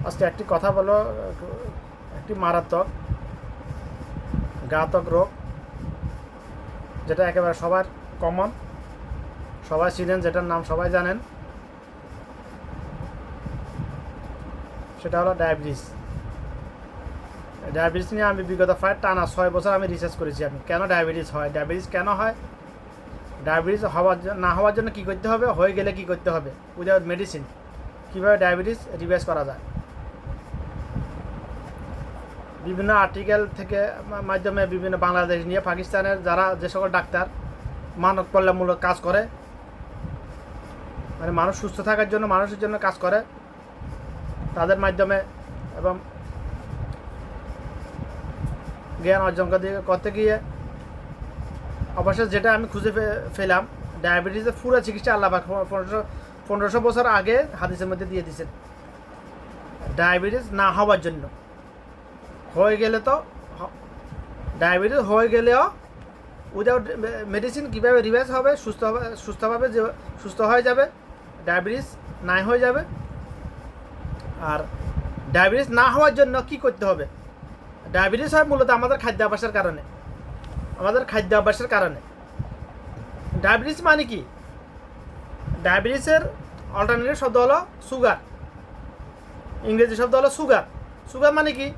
আজকে একটি কথা বলো, একটি মারাত্মক ঘাতক রোগ, যেটা একেবারে সবার কমন, সবাই চিনেন, যেটার নাম সবাই জানেন, সেটা হলো ডায়াবেটিস। ডায়াবেটিস নিয়ে আমি বিগত প্রায় টানা 6 বছর আমি রিসার্চ করেছি। আমি কেন ডায়াবেটিস হয়, ডায়াবেটিস কেন হয়, ডায়াবেটিস না হওয়ার জন্য কী করতে হবে, হয়ে গেলে কী করতে হবে, উইদাউট মেডিসিন কীভাবে ডায়াবেটিস রিভার্স করা যায়। বিভিন্ন আর্টিকেল থেকে মাধ্যমে বিভিন্ন বাংলাদেশ নিয়ে পাকিস্তানের যারা যে সকল ডাক্তার মানব কল্যাণমূলক কাজ করে, মানে মানুষ সুস্থ থাকার জন্য, মানুষের জন্য কাজ করে, তাদের মাধ্যমে এবং জ্ঞান অর্জন করতে গিয়ে অবশ্য যেটা আমি খুঁজে পেলাম, ডায়াবেটিসের পুরো চিকিৎসা আল্লাহ পাক 1500 বছর আগে হাদিসের মধ্যে দিয়ে দিয়েছেন। ডায়াবেটিস না হওয়ার জন্য, হয়ে গেলে তো ডায়াবেটিস হয়ে গেলেও উইদাউট মেডিসিন কীভাবে রিভার্স হবে, সুস্থভাবে যে সুস্থ হয়ে যাবে, ডায়াবেটিস নাই হয়ে যাবে। আর ডায়াবেটিস না হওয়ার জন্য কি করতে হবে, ডায়াবেটিস হয় মূলত আমাদের খাদ্যাভ্যাসের কারণে, ডায়াবেটিস মানে কি, ডায়াবেটিসের অল্টারনেটিভ শব্দ হলো সুগার, ইংরেজি শব্দ হলো সুগার। সুগার মানে কি,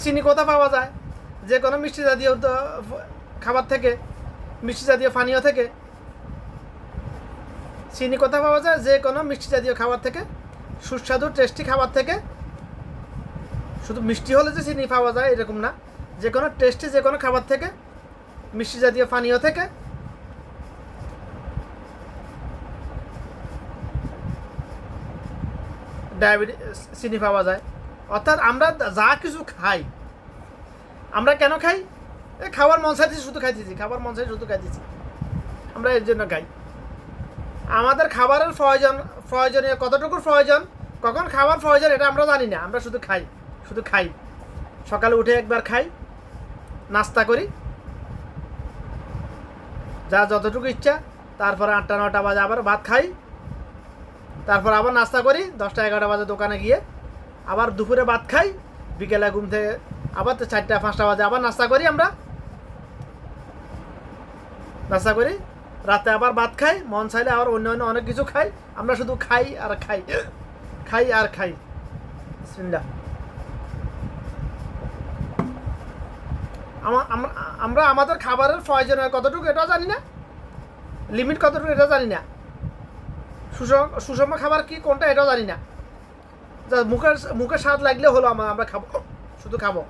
চিনি কোথা পাওয়া যায়, যে কোনো মিষ্টি জাতীয় খাবার থেকে, মিষ্টি জাতীয় পানীয় থেকে চিনি কোথা পাওয়া যায়, যে কোনো মিষ্টি জাতীয় খাবার থেকে, সুস্বাদু টেস্টি খাবার থেকে। শুধু মিষ্টি হলে যে চিনি পাওয়া যায় এরকম না, যে কোনো টেস্টি যে কোনো খাবার থেকে, মিষ্টি জাতীয় পানীয় থেকে ডায়াবেটিস চিনি পাওয়া যায়। অর্থাৎ আমরা যা কিছু খাই, আমরা কেন খাই, খাবার মন চাইতেছি শুধু খাইতেছি, আমরা এর জন্য খাই। আমাদের খাবারের প্রয়োজনীয় কতটুকুর প্রয়োজন, কখন খাবার প্রয়োজন এটা আমরা জানি না, আমরা শুধু খাই। সকালে উঠে একবার খাই, নাস্তা করি যা যতটুকু ইচ্ছা, তারপরে 8টা-9টা বাজে আবার ভাত খাই, তারপর আবার নাস্তা করি, 10টা-11টা বাজে দোকানে গিয়ে আবার দুপুরে ভাত খাই, বিকেলে ঘুম থেকে আবার 4টা-5টা বাজে আবার নাস্তা করি, রাতে আবার ভাত খাই, মন চাইলে আবার অন্য অনেক কিছু খাই। আমরা শুধু খাই আর খাই। বিসমিল্লাহ। আমরা আমাদের খাবারের প্রয়োজনীয় কতটুকু এটা জানি না, লিমিট কতটুকু এটা জানি না, সুষম খাবার কি কোনটা এটাও জানি না। যা মুখের স্বাদ লাগলে হলো আমরা খাবো, শুধু খাবো।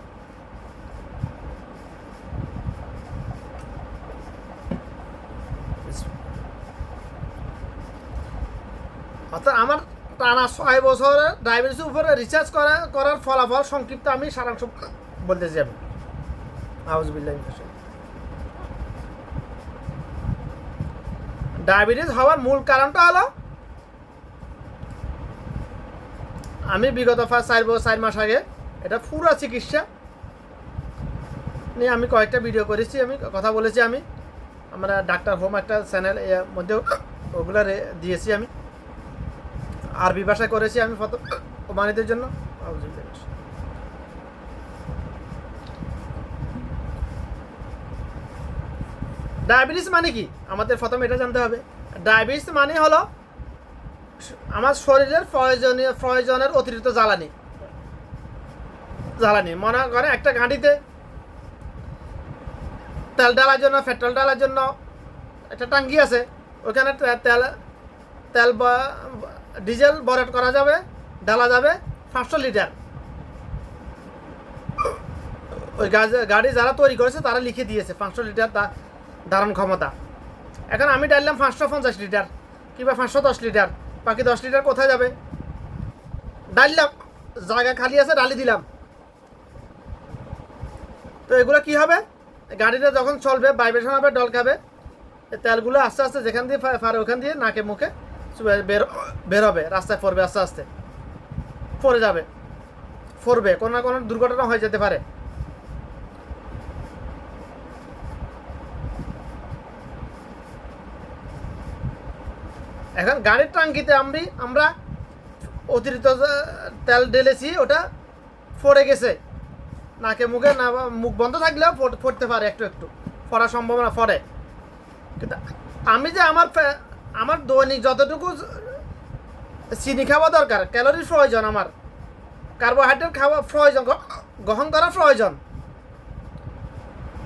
অর্থাৎ আমার টানা 6 বছরে ডায়াবেটিসের উপরে রিসার্চ করার ফলাফল সংক্ষিপ্ত আমি সারাংশ বলতে যাবো। ডায়াবেটিস হওয়ার মূল কারণটা হলো, আমি বিগত 4 মাস আগে এটা পুরো চিকিৎসা নিয়ে আমি কয়েকটা ভিডিও করেছি, আমি কথা বলেছি, আমরা ডাক্তার হোম একটা চ্যানেল এর মধ্যে ওগুলো দিয়েছি, আমি আরবি ভাষায় করেছি আমি প্রমাণিতের জন্য। ডায়াবেটিস মানে কি, আমাদের প্রথমে এটা জানতে হবে। ডায়াবেটিস মানে হলো আমার শরীরের প্রয়োজনের অতিরিক্ত জ্বালানি। মনে করে একটা গাড়িতে তেল ঢালার জন্য, পেট্রোল ঢালার জন্য একটা টাঙ্কি আছে, ওখানে তেল বা ডিজেল ভরাট করা যাবে, ঢালা যাবে 500 লিটার। ওই গাড়ি যারা তৈরি করেছে তারা লিখে দিয়েছে 500 লিটার ধারণ ক্ষমতা। এখন আমি ডাললাম 550 লিটার কিংবা 510 লিটার, বাকি 10 লিটার কোথায় যাবে? ডাললাম, জায়গা খালি আছে, ডালি দিলাম। তো এগুলো কি হবে, গাড়িটা যখন চলবে ভাইব্রেশন হবে, ডল খাবে, তেলগুলো আস্তে আস্তে যেখান দিয়ে পারে ওখান দিয়ে নাকে মুখে বের হবে, রাস্তায় পড়বে, আস্তে আস্তে পড়বে, কোনো না কোনো দুর্ঘটনা হয়ে যেতে পারে। এখন গাড়ির টাঙ্কিতে আমরা অতিরিক্ত তেল ঢেলেছি, ওটা ফোড়ে গেছে, নাকে মুখে না মুখ বন্ধ থাকলেও ফোড়তে পারে, একটু একটু ফোড়ার সম্ভাবনা ফোড়ে। কিন্তু আমি যে আমার দৈনিক যতটুকু চিনি খাওয়া দরকার, ক্যালোরির প্রয়োজন, আমার কার্বোহাইড্রেট খাওয়া প্রয়োজন, গ্রহণ করা প্রয়োজন,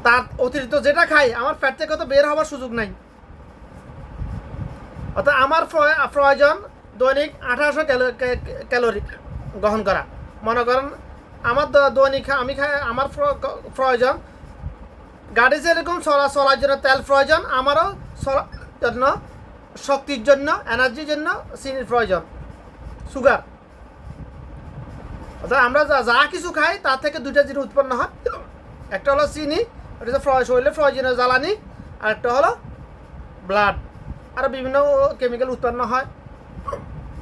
তার অতিরিক্ত যেটা খাই আমার ফ্যাট থেকে তো বের হওয়ার সুযোগ নাই। অর্থাৎ আমার প্রয়োজন দৈনিক 1800 ক্যালোরি গ্রহণ করা। মনে করেন আমার দৈনিক আমি খাই, আমার প্রয়োজন গাড়ি যেরকম চলার জন্য তেল প্রয়োজন, আমারও চলার জন্য, শক্তির জন্য, এনার্জির জন্য চিনির প্রয়োজন, সুগার। অর্থাৎ আমরা যা কিছু খাই তার থেকে দুইটা জিনিস উৎপন্ন হয়, একটা হলো চিনি, এটা হচ্ছে শরীরের প্রয়োজনীয় জ্বালানি, আর একটা হলো ব্লাড। আর বিভিন্ন কেমিক্যাল উৎপন্ন হয়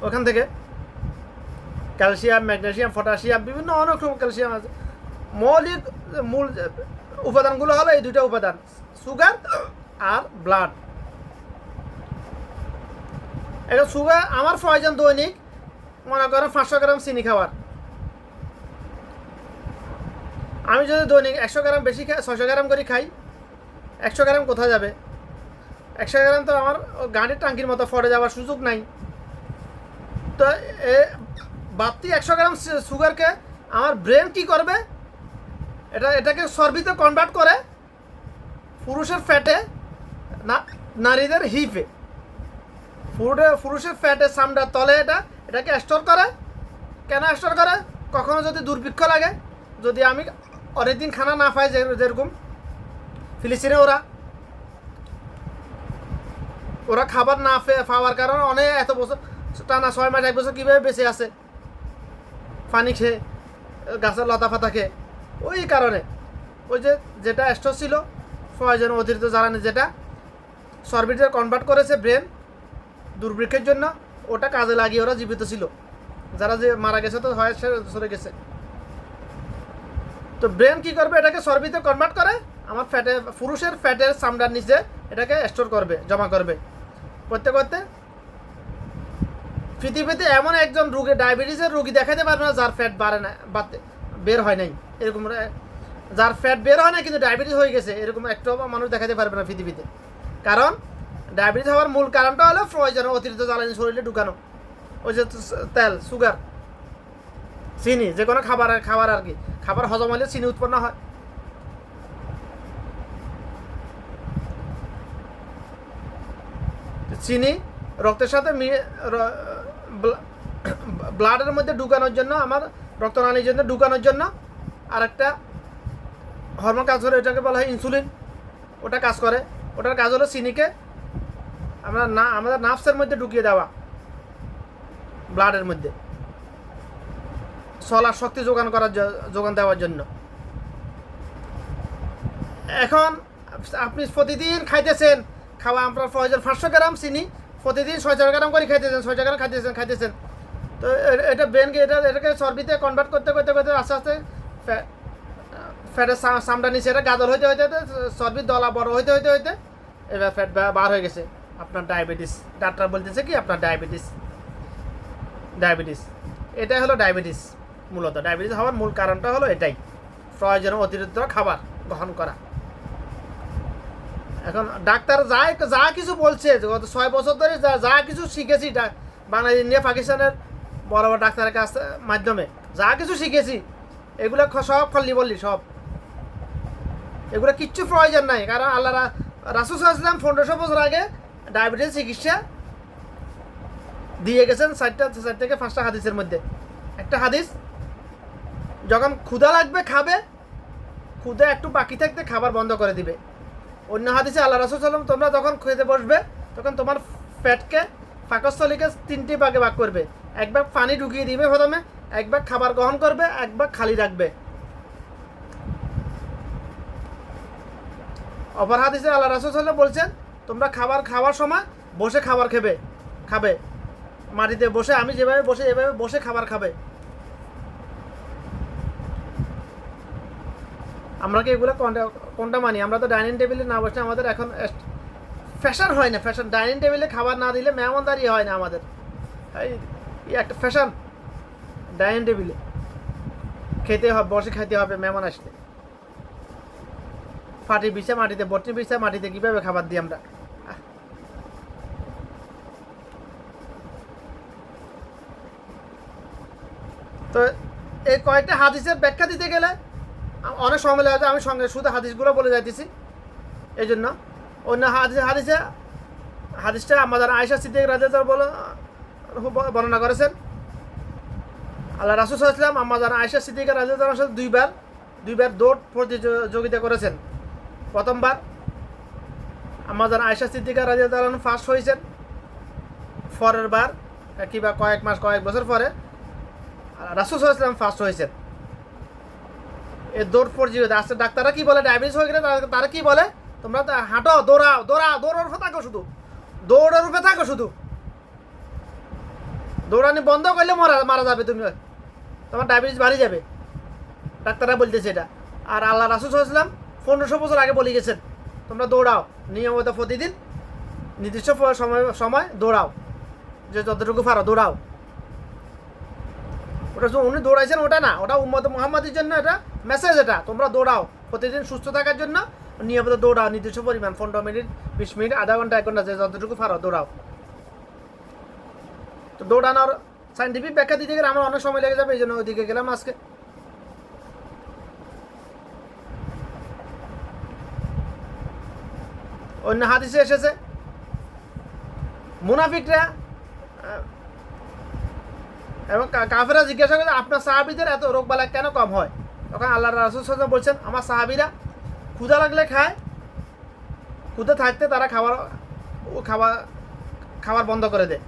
ওখান থেকে, ক্যালসিয়াম, ম্যাগনেসিয়াম, পটাশিয়াম, বিভিন্ন অনেক রকম ক্যালসিয়াম আছে। মূল উপাদানগুলো হলো এই দুইটা উপাদান, সুগার আর ব্লাড। এখন সুগার আমার প্রয়োজন দৈনিক মনে করেন 500 গ্রাম চিনি খাওয়ার। আমি যদি দৈনিক 100 গ্রাম বেশি খাই, 600 গ্রাম করে খাই, 100 গ্রাম কোথায় যাবে? 100 গ্রাম তো আমার গাড়ির টাঙ্কির মতো ফটে যাওয়ার সুযোগ নাই। তো বাড়তি 100 গ্রাম সুগারকে আমার ব্রেন কি করবে, এটাকে চর্বিতে কনভার্ট করে পুরুষের ফ্যাটে, নারীদের হিপে, পুরুষের ফ্যাটে চামড়ার তলে এটাকে স্টোর করে। কেন স্টোর করে? কখনো যদি দুর্ভিক্ষ লাগে, যদি আমি অনেকদিন খানা না পাই, যেরকম ফিলিস্তিনে ওরা খাবার না পাওয়ার কারণে অনেক এত বছর টানা 6 মাস 1 বছর কীভাবে বেঁচে আছে, পানি খেয়ে, গাছের লতা পাতা খেয়ে। ওই কারণে ওই যেটা স্টোর ছিল প্রয়োজন অতিরিক্ত জ্বালানি, যেটা চর্বিতে কনভার্ট করেছে ব্রেন দুর্ভিক্ষের জন্য, ওটা কাজে লাগিয়ে ওরা জীবিত ছিল। যারা যে মারা গেছে তো হয় সরে গেছে। তো ব্রেন কি করবে, এটাকে চর্বিতে কনভার্ট করে আমার ফ্যাটে, পুরুষের ফ্যাটের চামড়ার নিচে এটাকে স্টোর করবে, জমা করবে। করতে করতে পৃথিবীতে এমন একজন রোগী, ডায়াবেটিসের রোগী দেখাতে পারবে না যার ফ্যাট বের হয় নাই। এরকম যার ফ্যাট বের হয় না কিন্তু ডায়াবেটিস হয়ে গেছে, এরকম একটাও মানুষ দেখাতে পারবে না পৃথিবীতে। কারণ ডায়াবেটিস হওয়ার মূল কারণটা হলো প্রয়োজন অতিরিক্ত জ্বালানি শরীরে ঢুকানো, ওই যে তেল, সুগার, চিনি, যে কোনো খাবার আর কি, খাবার হজম হলে চিনি উৎপন্ন হয়। চিনি রক্তের সাথে ব্লাডের মধ্যে ঢুকানোর জন্য, আমার রক্তনালীর জন্য ঢুকানোর জন্য আরেকটা হরমোন কাজ করে, ওটাকে বলা হয় ইনসুলিন। ওটা কাজ করে, ওটার কাজ হলো চিনিকে আমাদের নার্ভসের মধ্যে ঢুকিয়ে দেওয়া, ব্লাডের মধ্যে চলার শক্তি যোগান দেওয়ার জন্য। এখন আপনি প্রতিদিন খাইতেছেন, খাওয়া আপনার প্রয়োজন 500 গ্রাম চিনি, প্রতিদিন 600 গ্রাম করে খাইতেছেন, 600 গ্রাম খাইতেছেন। তো এটা ব্রেনকে এটাকে চর্বিতে কনভার্ট করতে আস্তে আস্তে ফ্যাটের চামড়া নিচে এটা গাজল হইতে চর্বির দলা বড় হইতে এবার ফ্যাট বার হয়ে গেছে। আপনার ডায়াবেটিস, ডাক্তার বলতেছে কি আপনার ডায়াবেটিস। এটাই হলো ডায়াবেটিস। মূলত ডায়াবেটিস হওয়ার মূল কারণটা হলো এটাই, প্রয়োজনীয় অতিরিক্ত খাবার গ্রহণ করা। এখন ডাক্তার যা কিছু বলছে, গত 6 বছর ধরে যা কিছু শিখেছি বাংলাদেশ, ইন্ডিয়া, পাকিস্তানের বড় বড় ডাক্তারের কাছ মাধ্যমে যা কিছু শিখেছি, এগুলো সব খল্লি বললি, সব এগুলো কিচ্ছু প্রয়োজন নাই। কারণ আল্লাহ রাসূল সাল্লাল্লাহু আলাইহি ওয়াসাল্লাম 1500 বছর আগে ডায়াবেটিস চিকিৎসা দিয়ে গেছেন 4 থেকে 5টা হাদিসের মধ্যে। একটা হাদিস, যখন ক্ষুধা লাগবে খাবে, ক্ষুধা একটু বাকি থাকতে খাবার বন্ধ করে দিবে। অন্য হাদিসে আল্লাহ রাসূল সাল্লাল্লাহু আলাইহি ওয়াসাল্লাম, তোমরা যখন খেতে বসবে তখন তোমার পেটকে, পাকস্থলীকে 3টি ভাগে ভাগ করবে। এক ভাগ পানি ঢুকিয়ে দিবে প্রথমে, এক ভাগ খাবার গ্রহণ করবে, এক ভাগ খালি রাখবে। অপর হাদিসে আল্লাহ রাসূল সাল্লাল্লাহু আলাইহি ওয়াসাল্লাম বলছেন, তোমরা খাবার খাওয়ার সময় বসে খাবার খাবে, মাটিতে বসে, আমি যেভাবে বসে এভাবে বসে খাবার খাবে। আমরা কি এগুলো কোনটা মানি? আমরা তো ডাইনিং টেবিলে না বসে আমাদের এখন ফ্যাশন হয় না, ফ্যাশন ডাইনিং টেবিলে খাবার না দিলে মেহমানদারি হয় না আমাদের। এই একটা ফ্যাশন, ডাইনিং টেবিলে খেতে হবে, বসে খেতে হবে মেহমান আসলে। ফাটি বিছা মাটিতে, বটি বিছা মাটিতে কীভাবে খাবার দিই আমরা? তো এই কয়েকটা হাদিসের ব্যাখ্যা দিতে গেলে অনেক সময় লাগে। আমি সঙ্গে শুধু হাদিসগুলো বলে যাইতেছি এই জন্য। অন্য হাদিসটা আমাদের আয়েশা সিদ্দিক রাদিয়াল্লাহু বলে বর্ণনা করেছেন। আল্লাহ রাসূল সাল্লাল্লাহু আলাইহি ওয়াসাল্লাম আমাদের আয়েশা সিদ্দিক রাদিয়াল্লাহু সাথে দুইবার দৌড় প্রতিযোগিতা করেছেন। প্রথমবার আমাদের আয়েশা সিদ্দিক রাদিয়াল্লাহু ফার্স্ট হয়েছেন। পরের বার কিংবা কয়েক বছর পরে রাসূল সাল্লাল্লাহু আলাইহি ওয়াসাল্লাম ফার্স্ট হয়েছেন এই দৌড় প্রতিযোগিতা। আসছে ডাক্তাররা কি বলে, ডায়াবেটিস হয়ে গেলে তারা কি বলে, তোমরা হাঁটো, দৌড়ার উপরে থাকো, শুধু দৌড়ের উপরে থাকো, শুধু দৌড়ানি বন্ধ করলে মারা যাবে, তুমি তোমার ডায়াবেটিস বাড়ি যাবে, ডাক্তাররা বলতেছে এটা। আর আল্লাহ রাসূল সাল্লাল্লাহু আলাইহি ওয়াসাল্লাম 1500 বছর আগে বলে গেছেন তোমরা দৌড়াও নিয়মিত, প্রতিদিন নির্দিষ্ট সময় দৌড়াও, যে যতটুকু পারো দৌড়াও। ওটা উনি দৌড়াইছেন ওটা না, ওটা উম্মত মুহাম্মাদের জন্য এটা মেসেজ। এটা তোমরা দৌড়াও, প্রতিদিন সুস্থ থাকার জন্য নিয়মিত দৌড়াও, নির্দিষ্ট পরিমাণ 15 মিনিট, 20 মিনিট, আধা ঘন্টা, 1 ঘন্টা, যে যতটুকু পারো দৌড়াও। তো দৌড়ানোর সাইন্টিফিক ব্যাখ্যা দিতে গেলে আমার অনেক সময় লেগে যাবে, এই জন্য ওইদিকে গেলাম আজকে। অন্য হাদিসে এসেছে মুনাফিকরা এবং কাফেররা জিজ্ঞাসা করে আপনার সাহাবীদের এত রোগবালাই কেন কম হয়? তখন আল্লাহ রাসূল সাল্লাল্লাহু আলাইহি ওয়াসাল্লাম বলছেন আমার সাহাবীরা ক্ষুধা লাগলে খায়, ক্ষুধা থাকতে তারা খাবার বন্ধ করে দেয়।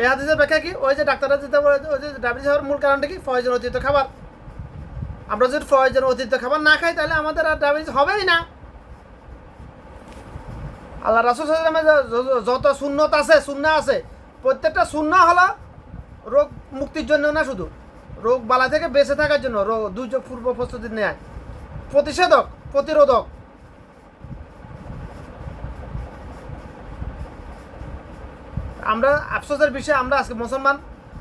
এই হাদিসের ব্যাখ্যা কি? ওই যে ডাক্তাররা যেটা বলে, ওই যে ডায়াবেটিস হওয়ার মূল কারণটা কি? প্রয়োজন অতিরিক্ত খাবার। আমরা যদি প্রয়োজন অতিরিক্ত খাবার না খাই তাহলে আমাদের আর ডায়াবেটিস হবেই না। আল্লাহ রাসূল সাল্লাল্লাহু আলাইহি ওয়াসাল্লামের যত সুন্নাহ আছে প্রত্যেকটা সুন্নাহ হলো রোগ মুক্তির জন্য না, শুধু রোগ বালা থেকে বেঁচে থাকার জন্য, দুর্যোগ পূর্ব প্রস্তুতি নেয়, প্রতিরোধক। আমরা আফসোসের বিষয়ে আমরা আজকে মুসলমান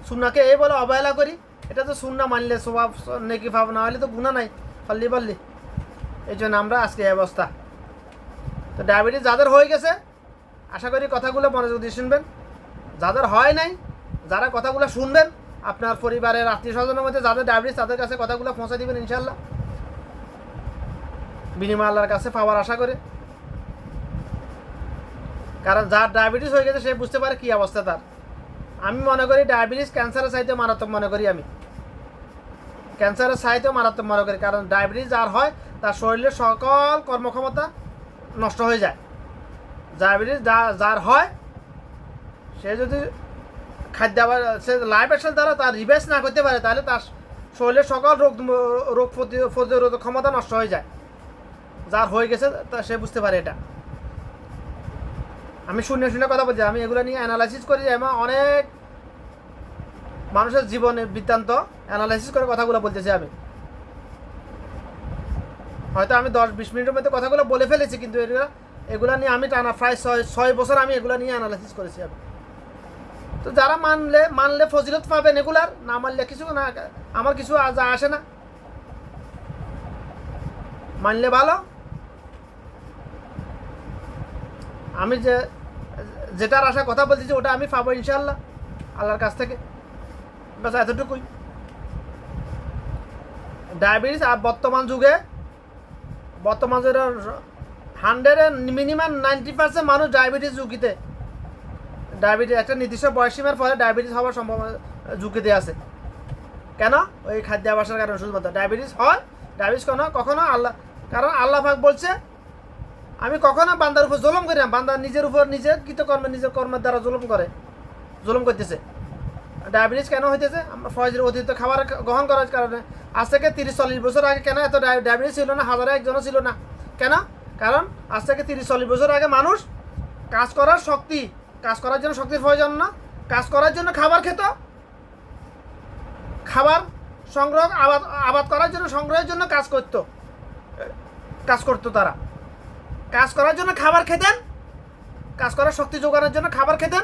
সুন্নাহকে এই বলে অবহেলা করি। এটা তো সুন্নাহ মানলে সওয়াব নেকি পাবো, না হলে তো গুনাহ নাই, পারলি। এই জন্য আমরা আজকে এই অবস্থা। তো ডায়াবেটিস যাদের হয়ে গেছে আশা করি কথাগুলো মনোযোগ দিয়ে শুনবেন। যাদের হয় নাই, যারা কথাগুলো শুনবেন, আপনার পরিবারের আত্মীয় স্বজনের মধ্যে যাদের ডায়াবেটিস তাদের কাছে কথাগুলো পৌঁছে দিবেন ইনশাল্লাহ, বিনিময় আল্লাহর কাছে পাওয়ার আশা করে। কারণ যার ডায়াবেটিস হয়ে গেছে সে বুঝতে পারে কী অবস্থা তার। আমি মনে করি ডায়াবেটিস ক্যান্সারের চাইতেও মারাত্মক মনে করি আমি, ক্যান্সারের চাইতেও মারাত্মক মনে করি। কারণ ডায়াবেটিস যার হয় তার শরীরের সকল কর্মক্ষমতা নষ্ট হয়ে যায়। ডায়াবেটিস যার হয় সে যদি সে লাইফ স্টাইল দ্বারা তার রিভাইজ না করতে পারে তাহলে তার শরীরের সকল রোগ প্রতিরোধক ক্ষমতা নষ্ট হয়ে যায়। যার হয়ে গেছে তা সে বুঝতে পারে এটা। আমি শুনে কথা বলছি, আমি এগুলো নিয়ে অ্যানালাইসিস করি এবং অনেক মানুষের জীবনে বৃত্তান্ত অ্যানালাইসিস করে কথাগুলো বলতেছি আমি। হয়তো আমি 10-20 মিনিটের মধ্যে কথাগুলো বলে ফেলেছি, কিন্তু এগুলো নিয়ে আমি টানা প্রায় 6 বছর আমি এগুলো নিয়ে অ্যানালাইসিস করেছি আমি। তো যারা মানলে ফজিলত পাবেন, এগুলার না মানলে কিছু না, আমার কিছু আসে না। মানলে ভালো। আমি যেটার আশা কথা বলতেছি ওটা আমি পাবো ইনশাল্লাহ আল্লাহর কাছ থেকে, বাস এতটুকুই। ডায়াবেটিস আর বর্তমান যুগে 100 মিনিমাম 90% মানুষ ডায়াবেটিস ঝুঁকিতে, ডায়াবেটিস একটা নির্দিষ্ট বয়সীমার পরে ডায়াবেটিস হওয়ার সম্ভাবনা ঝুঁকিতে আছে। কেন? ওই খাদ্যাভ্যাসের কারণে শুধুমাত্র ডায়াবেটিস হয়। ডায়াবেটিস কখনো আল্লাহ, কারণ আল্লাহ পাক বলছে আমি কখনো বান্দার উপর জুলুম করি না। বান্দা নিজের উপর নিজের কর্মের দ্বারা জুলুম করতেছে। ডায়াবেটিস কেন হইতেছে? আমরা ফয়জের অতিরিক্ত খাবার গ্রহণ করার কারণে। আজ থেকে 30-40 বছর আগে কেন এত ডায়াবেটিস ছিল না? হাজারে একজনও ছিল না। কেন? কারণ আজ থেকে 30-40 বছর আগে মানুষ কাজ করার জন্য শক্তির প্রয়োজন না, কাজ করার জন্য খাবার খেত, খাবার সংগ্রহ আবাদ করার জন্য সংগ্রহের জন্য কাজ করতো তারা। কাজ করার জন্য খাবার খেতেন, কাজ করার শক্তি যোগানোর জন্য খাবার খেতেন,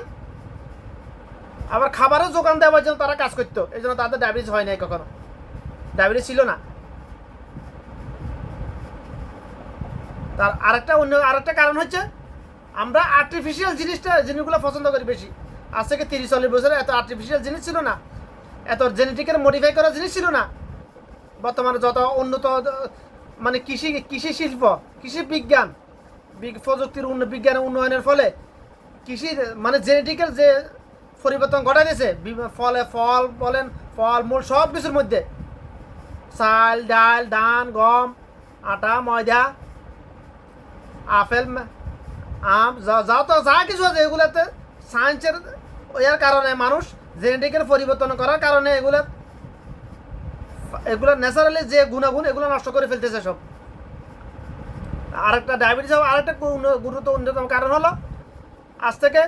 আবার খাবারও যোগান দেওয়ার জন্য তারা কাজ করতো, এই জন্য তাদের ডায়াবেটিস হয় নাই, কখনো ডায়াবেটিস ছিল না। তার আরেকটা কারণ হচ্ছে আমরা আর্টিফিশিয়াল জিনিসগুলো পছন্দ করি বেশি। আজ থেকে 30-40 বছরে এত আর্টিফিশিয়াল জিনিস ছিল না, এত জেনেটিক্যাল মডিফাই করা জিনিস ছিল না। বর্তমানে যত উন্নত মানে কৃষি শিল্প, কৃষি বিজ্ঞান, প্রযুক্তির বিজ্ঞানের উন্নয়নের ফলে কৃষির মানে জেনেটিক্যাল যে পরিবর্তন ঘটা দিয়েছে, ফল বলেন, ফল মূল সব কিছুর মধ্যে, চাল ডাল ধান গম আটা ময়দা আপেল আম যা কিছু আছে এগুলোতে সায়েন্সের এর কারণে, মানুষ জেনেটিক্যাল পরিবর্তন করার কারণে এগুলো ন্যাচারালি যে গুণাগুণ এগুলো নষ্ট করে ফেলতেছে সব। আরেকটা ডায়াবেটিস হওয়ার আরেকটা অন্যতম কারণ হলো আজ থেকে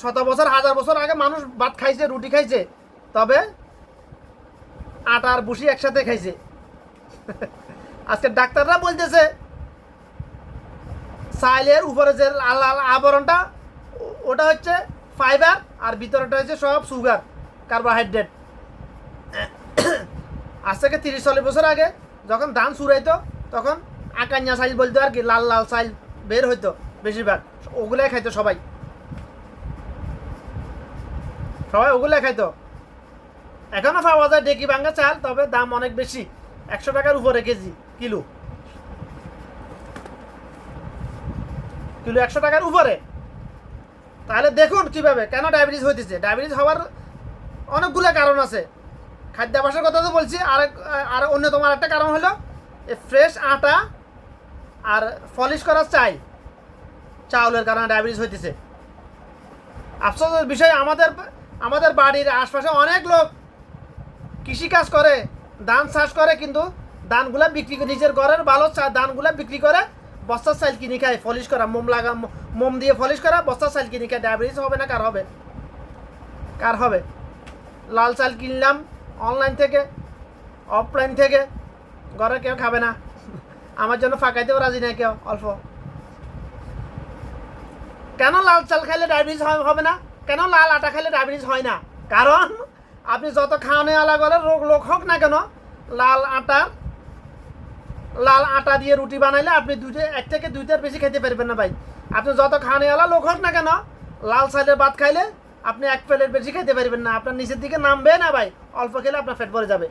100 বছর 1000 বছর আগে মানুষ ভাত খাইছে, রুটি খাইছে, তবে আটা আর ভুসি একসাথে খাইছে। আজকে ডাক্তাররা বলতেছে চাইলের উপরে যে লাল লাল আবরণটা ওটা হচ্ছে ফাইবার, আর ভিতরেটা হচ্ছে সব সুগার, কার্বোহাইড্রেট। আজ থেকে 30-40 বছর আগে যখন ধান চুরাইতো তখন আকান্যা চাইল বলতো, আর কি লাল লাল চাইল বের হইতো বেশিরভাগ, ওগুলাই খাইতো সবাই ওগুলাই খাইতো। এখনো পাওয়া যায় ডেকি ভাঙ্গা চাল, তবে দাম অনেক বেশি, 100 টাকার উপরে কেজি, কিলো 100 টাকার উপরে। তাহলে দেখুন কিভাবে কেন ডায়াবেটিস হইতেছে। ডায়াবেটিস হওয়ার অনেকগুলো কারণ আছে, খাদ্যাভ্যাসের কথা তো বলছি, আর অন্যতম একটা কারণ হলো ফ্রেশ আটা আর পলিশ করা চাউলের কারণে ডায়াবেটিস হইতেছে। আফসোসের বিষয় আমাদের বাড়ির আশপাশে অনেক লোক কৃষিকাজ করে, ধান চাষ করে, কিন্তু ধানগুলা বিক্রি করে, নিজের ঘরের ভালো ধানগুলা বিক্রি করে বস্তার চাল কিনে খায়, পলিশ করা মোম দিয়ে পলিশ করা বস্তার চাল কিনে খায়। ডায়াবেটিস হবে না? কার হবে? লাল চাল কিনলাম অনলাইন থেকে, অফলাইন থেকে, ঘরে কেউ খাবে না, আমার জন্য ফাঁকাইতেও রাজি নাই কেউ, অল্প। কেন লাল চাল খাইলে ডায়াবেটিস হবে না? কেন লাল আটা খাইলে ডায়াবেটিস হয় না? কারণ আপনি যত খাওয়ানোওয়ালা গেলে লোক হোক না কেন, লাল আটা দিয়ে রুটি বানাইলে আপনি 1 থেকে 2টার বেশি খেতে পারবেন না ভাই। আপনি যত খাওয়ানোওয়ালা লোক হোক না কেন, লাল চালের ভাত খাইলে আপনি 1 প্লেটের বেশি খেতে পারবেন না, আপনার নিচের দিকে নামবে না ভাই। অল্প খেলে আপনার পেট ভরে যাবে,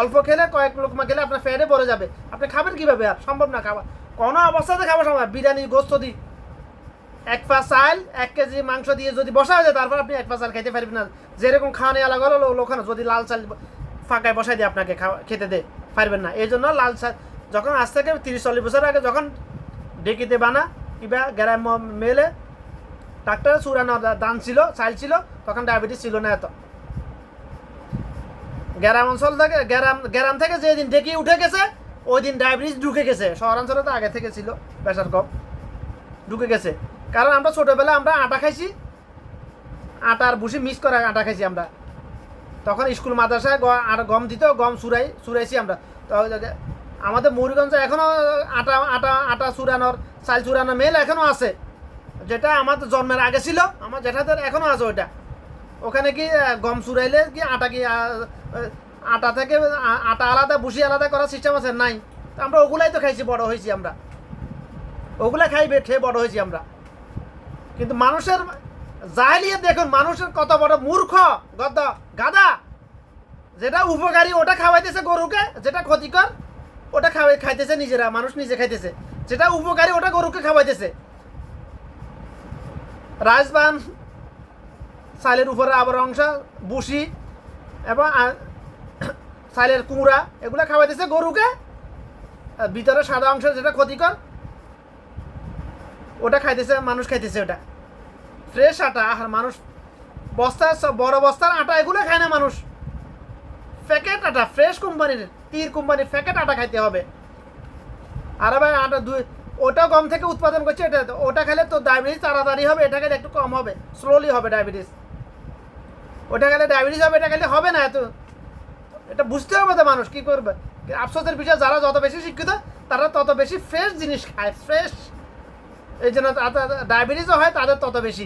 অল্প খেলে কয়েক লোকমা খেলে আপনার পেটে ভরে যাবে। আপনি খাবেন কীভাবে? আর সম্ভব না খাওয়া, কোনো অবস্থাতে খাওয়া সম্ভব। বিরিয়ানি গোস্ত দিই 1 পা চাল 1 কেজি মাংস দিয়ে যদি বসা হয়ে যায়, তারপর আপনি 1 পা চাল খেতে পারবেন না। যেরকম খাওয়ানোওয়ালা গেল লোখানো যদি লাল চাল ফাঁকায় বসাই দিয়ে আপনাকে খেতে দে, পারবেন না। এই জন্য লাল চাল যখন আজ থেকে 30-40 বছর আগে যখন ডেকিতে বানা কিংবা গ্রাম মেলে ডাক্তার চুরানো দান ছিল, চাইল ছিল, তখন ডায়াবেটিস ছিল না এত। গ্রাম অঞ্চল থেকে গ্রাম থেকে যেদিন ডেকি উঠে গেছে ওই দিন ডায়াবেটিস ঢুকে গেছে। শহরাঞ্চলে তো আগে থেকে ছিল, প্রেশার কম ঢুকে গেছে। কারণ আমরা ছোটোবেলায় আমরা আটা খাইছি, আটা আর ভুসি মিক্স করে আটা খাইছি আমরা। তখন স্কুল মাদ্রাসায় গম দিত, গম চুরাইছি আমরা। তো আমাদের মুড়িগঞ্জে এখনও আটা চুরানোর চাল চুরানোর মেল এখনও আছে, যেটা আমাদের জন্মের আগে ছিল, আমার জেঠাদের এখনও আছে ওইটা। ওখানে কি গম চুরাইলে কি আটা থেকে আটা আলাদা ভুসি আলাদা করার সিস্টেম আছে? নাই। তো আমরা ওগুলাই তো খাইছি, বড় হয়েছি আমরা, ওগুলা খেয়ে বড় হয়েছি আমরা। কিন্তু মানুষের জাহেলিয়াত দেখুন, মানুষের কত বড় মূর্খ গাদা। যেটা উপকারী ওটা খাওয়াইতেছে গরুকে, যেটা ক্ষতিকর ওটা খাইতেছে নিজেরা, মানুষ নিজে খাইতেছে। যেটা উপকারী ওটা গরুকে খাওয়াইতেছে। রাজবান চালের উপরে আবার অংশ বুসি এবং চালের কুমড়া এগুলো খাওয়াইতেছে গরুকে, ভিতরে সাদা অংশ যেটা ক্ষতিকর ওটা খাইতেছে মানুষ, খাইতেছে ওটা ফ্রেশ আটা। আর মানুষ বড় বস্তার আটা এগুলো খায় না মানুষ, প্যাকেট আটা, ফ্রেশ কোম্পানির, তীর কোম্পানির প্যাকেট আটা খাইতে হবে। আর ভাই আটা ওটা গম থেকে উৎপাদন করছে, ওটা খেলে তো ডায়াবেটিস তাড়াতাড়ি হবে, এটা খেলে একটু কম হবে, স্লোলি হবে ডায়াবেটিস। ওটা খেলে ডায়াবেটিস হবে, এটা খেলে হবে না। এত এটা বুঝতে হবে তো, মানুষ কী করবে? আফসোসের বিষয় যারা যত বেশি শিক্ষিত তারা তত বেশি ফ্রেশ জিনিস খায়, ফ্রেশ। এই জন্য ডায়াবেটিসও হয় তাদের তত বেশি,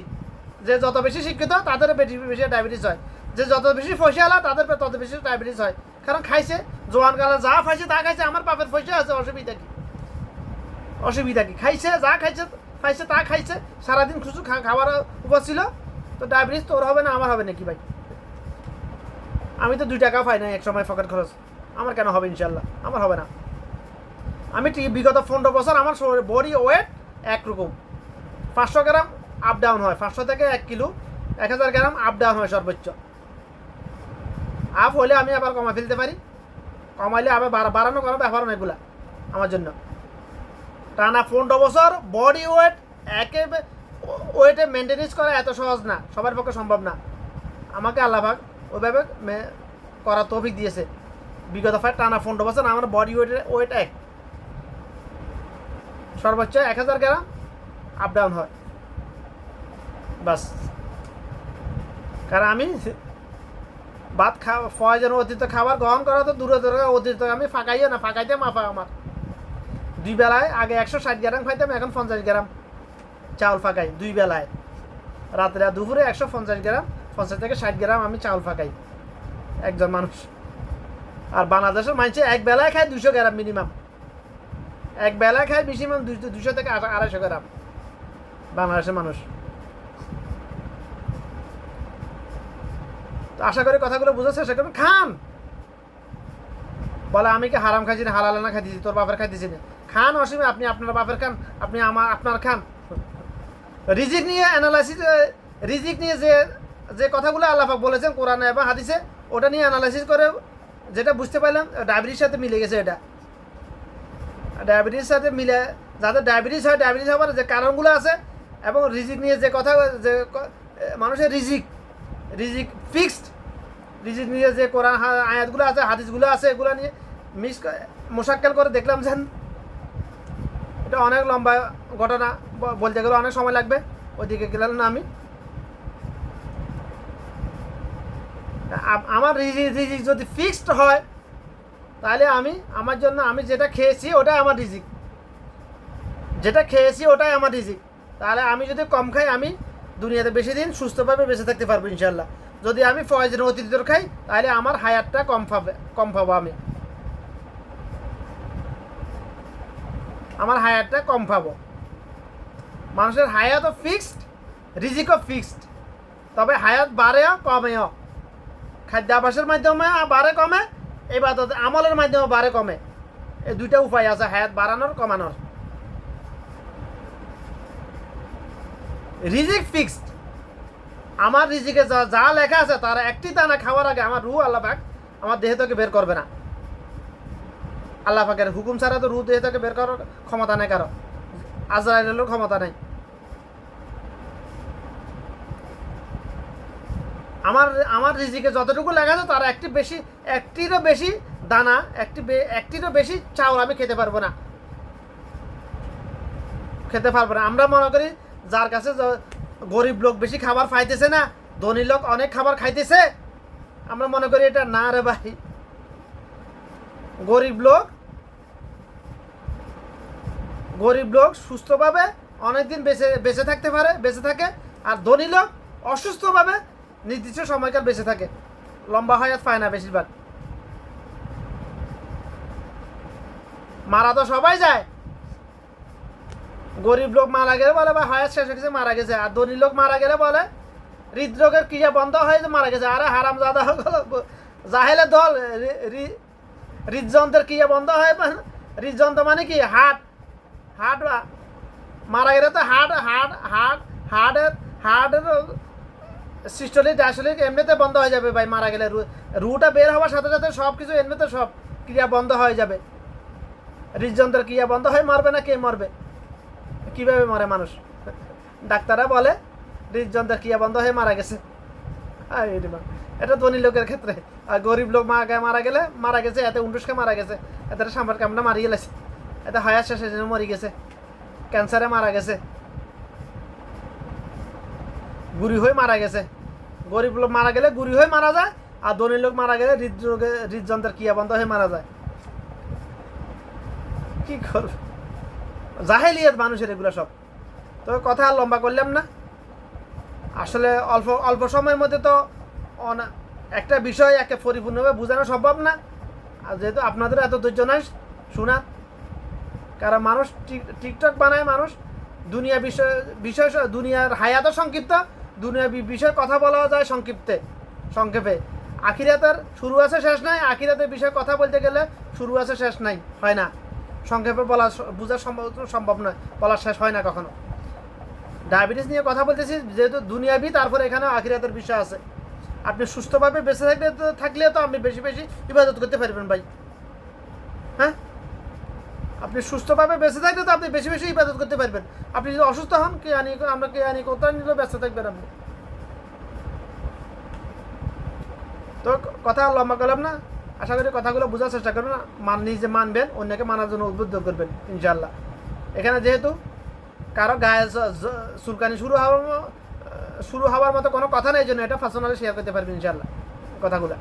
যে যত বেশি শিক্ষিত তাদের বেশি বেশি ডায়াবেটিস হয়, যে যত বেশি ফসিয়ালা তাদের তত বেশি ডায়াবেটিস হয়। কারণ খাইছে জোয়ানকালে যা খাইছে তা খাইছে, আমার বাপের পয়সা আছে, অসুবিধা কি? অসুবিধা কি? খাইছে যা খাইছে খাইছে তা খাইছে, সারাদিন খুশু খাবার উপর ছিল, তো ডায়াবেটিস তোর হবে না আমার হবে নাকি ভাই? আমি তো 2 টাকা পাই না এক সময় পকেট খরচ, আমার কেন হবে? ইনশাল্লাহ আমার হবে না। আমি বিগত 15 বছর আমার বডি ওয়েট একরকম, 500 গ্রাম আপ ডাউন হয়, 500 থেকে 1 কিলো 1000 গ্রাম আপ ডাউন হয় সর্বোচ্চ। আপ হলে আমি আবার কমা ফেলতে পারি, কমাইলে আবার বাড়ানো কোনো ব্যাপার না এগুলা আমার জন্য। টানা 15 বছর বডি ওয়েট একেবারে ওয়েটে মেনটেনেন্স করা এত সহজ না, সবার পক্ষে সম্ভব না। আমাকে আল্লাহ পাক ওইভাবে করার তৌফিক দিয়েছে। বিগত টানা 15 বছর আমার বডি ওয়েট সর্বোচ্চ 1000 গ্রাম আপ ডাউন হয় বাস। কারণ আমি ভাত প্রয়োজন অতিরিক্ত খাবার গ্রহণ করা তো দূরে দূরে, অতিরিক্ত আমি ফাঁকাইও না, ফাঁকাইতে মাফা আমার 2 বেলায়। আগে 160 গ্রাম খাইতাম, এখন 50 গ্রাম চাউল ফাঁকাই 2 বেলায়। রাত্রে আর দুপুরে 150 গ্রাম, 50 থেকে 60 গ্রাম আমি চাউল ফাঁকাই একজন মানুষ। আর বাংলাদেশের মানুষ এক বেলায় খায় 200 গ্রাম মিনিমাম, এক বেলায় খায় মিনিমাম 200 থেকে 250 গ্রাম বাংলাদেশের মানুষ। তো আশা করি কথাগুলো বুঝার চেষ্টা করবেন। খান, বলে আমি কি হারাম খাইছি না হালাল না খাইতেছি, তোর বাপের খাইতেছি না, খান, অসীমে আপনি আপনার বাপের খান, আপনি আপনার খান। রিজিক নিয়ে অ্যানালাইসিস, রিজিক নিয়ে যে কথাগুলো আল্লাহ পাক বলেছেন কোরআনে এবং হাদিসে, ওটা নিয়ে অ্যানালাইসিস করে যেটা বুঝতে পারলাম ডায়াবেটিস সাথে মিলে গেছে। এটা ডায়াবেটিস সাথে মিলে, যাদের ডায়াবেটিস হয়, ডায়াবেটিস হওয়ার যে কারণগুলো আছে, এবং রিজিক নিয়ে যে কথা, যে মানুষের রিজিক ফিক্সড, রিজিক নিয়ে যে কোরআন আয়াতগুলো আছে, হাদিসগুলো আছে, এগুলো নিয়ে মোশাক্কেল করে দেখলাম যেন এটা অনেক লম্বা ঘটনা, বলতে গেলে অনেক সময় লাগবে, ওইদিকে গেলাম না আমি। আমার রিজিক যদি ফিক্সড হয় তাহলে আমার জন্য আমি যেটা খেয়েছি ওটাই আমার রিজিক, যেটা খেয়েছি ওটাই আমার রিজিক। তাহলে আমি যদি কম খাই, আমি দুনিয়াতে বেশি দিন সুস্থভাবে বেঁচে থাকতে পারবো ইনশাল্লাহ। যদি আমি প্রয়োজন অতিরিক্ত খাই তাহলে আমার হায়াতটা কম পাবো, আমার হায়াতটা কম পাবো। মানুষের হায়াতও ফিক্সড, রিজিকও ফিক্সড, তবে হায়াত বাড়েও কমেও। খাদ্যাভ্যাসের মাধ্যমে বাড়ে কমে, ইবাদত আমলের মাধ্যমে বাড়ে কমে, এই 2টা উপায় আছে হায়াত বাড়ানোর কমানোর। রিজিক ফিক্সড, আমার রিজিকে যা লেখা আছে তার একটি দানা খাওয়ার আগে আমার রুহ আল্লাহ পাক আমার দেহ থেকে বের করবে না। আল্লাহ পাকের হুকুম ছাড়া তো রুহ দেহ থেকে বের করার ক্ষমতা নেই কারো, আজরাইলেরও ক্ষমতা নেই। আমার রিজিকে যতটুকু লেখা আছে তার একটিরও বেশি দানা, একটিরও বেশি চাউল আমি খেতে পারবো না। আমরা মনে করি যার কাছে গরিব লোক বেশি খাবার পাইতেছে না, ধনী লোক অনেক খাবার খাইতেছে, আমরা মনে করি এটা না রে ভাই। গরিব লোক সুস্থভাবে অনেকদিন বেঁচে থাকতে পারে, বেঁচে থাকে, আর ধনী লোক অসুস্থভাবে নির্দিষ্ট সময়কাল বেঁচে থাকে, লম্বা হায়াত পায় না বেশিরভাগ। মারা তো সবাই যায়, গরিব লোক মারা গেলে বলে ভাই হায়াত শেষ হয়ে গেছে মারা গেছে, আর ধনী লোক মারা গেলে বলে হৃদরোগের ক্রিয়া বন্ধ হয়ে মারা গেছে। আরে হারাম জাদা জাহেলে দল, হৃদযন্ত্রের ক্রিয়া বন্ধ হয়, হৃদযন্ত্র মানে কি হার্ট মারা গেলে তো হার্টের সিস্টোলিক ডায়াস্টোলিক এমনিতে বন্ধ হয়ে যাবে ভাই। মারা গেলে রুটা বের হওয়ার সাথে সাথে সব কিছু এমনিতে সব ক্রিয়া বন্ধ হয়ে যাবে। হৃদযন্ত্রের ক্রিয়া বন্ধ হয়ে মরবে না, কে মরবে? কিভাবে মরে মানুষ? ডাক্তাররা বলে হৃদযন্ত্রের ক্রিয়া বন্ধ হয়ে মারা গেছে। এটা ধনী লোকের ক্ষেত্রে। আর গরিব লোক মারা গেছে এতে উন্ডুসকে মারা গেছে, এতে সাম্বার কামড়া মারি গেছে, এতে হায়াত শেষের জন্য মরি গেছে, ক্যান্সারে মারা গেছে, গুড়ি হয়ে মারা গেছে। গরিব লোক মারা গেলে গুড়ি হয়ে মারা যায়, আর ধনী লোক মারা গেলে হৃদযন্ত্রের ক্রিয়া বন্ধ হয়ে মারা যায়। কি করবে, জাহেলিয়াত মানুষের এগুলো সব। তো কথা আর লম্বা করলাম না। আসলে অল্প অল্প সময়ের মধ্যে তো একটা বিষয় একে পরিপূর্ণভাবে বোঝানো সম্ভব না। আর যেহেতু আপনাদের এত ধৈর্য নাই শোনা, কারণ মানুষ টিকটক বানায়, মানুষ দুনিয়া বিষয় বিষয় দুনিয়ার হায়াতও সংক্ষিপ্ত, দুনিয়া বিষয়ে কথা বলা যায় সংক্ষেপে। আখিরাতের শুরু আছে শেষ নাই, আখিরাতের বিষয়ে কথা বলতে গেলে শুরু আছে শেষ নাই, হয় না। সংক্ষেপে বোঝা সম্ভব নয়, বলা শেষ হয় না কখনো। ডায়াবেটিস নিয়ে কথা বলতেছি যেহেতু দুনিয়াবি, তারপরে এখানে আখিরাতের বিষয় আছে। আপনি সুস্থভাবে বেঁচে থাকলে তো আপনি বেশি বেশি ইবাদত করতে পারবেন ভাই। হ্যাঁ, আপনি সুস্থভাবে বেঁচে থাকলে তো আপনি বেশি বেশি ইবাদত করতে পারবেন। আপনি যদি অসুস্থ হন, আমরা কোথাও নিলেও ব্যস্ত থাকবেন আপনি। তো কথা লম্বা করলাম না, আশা করি কথাগুলো বোঝার চেষ্টা করবেন, নিজে মানবেন, অন্যকে মানার জন্য উদ্বুদ্ধ করবেন ইনশাল্লাহ। এখানে যেহেতু কারো গায়ে চুলকানি শুরু হওয়ার মতো কোনো কথা নেই, জন্য এটা পার্সোনালি শেয়ার করতে পারবেন ইনশাল্লাহ কথাগুলো।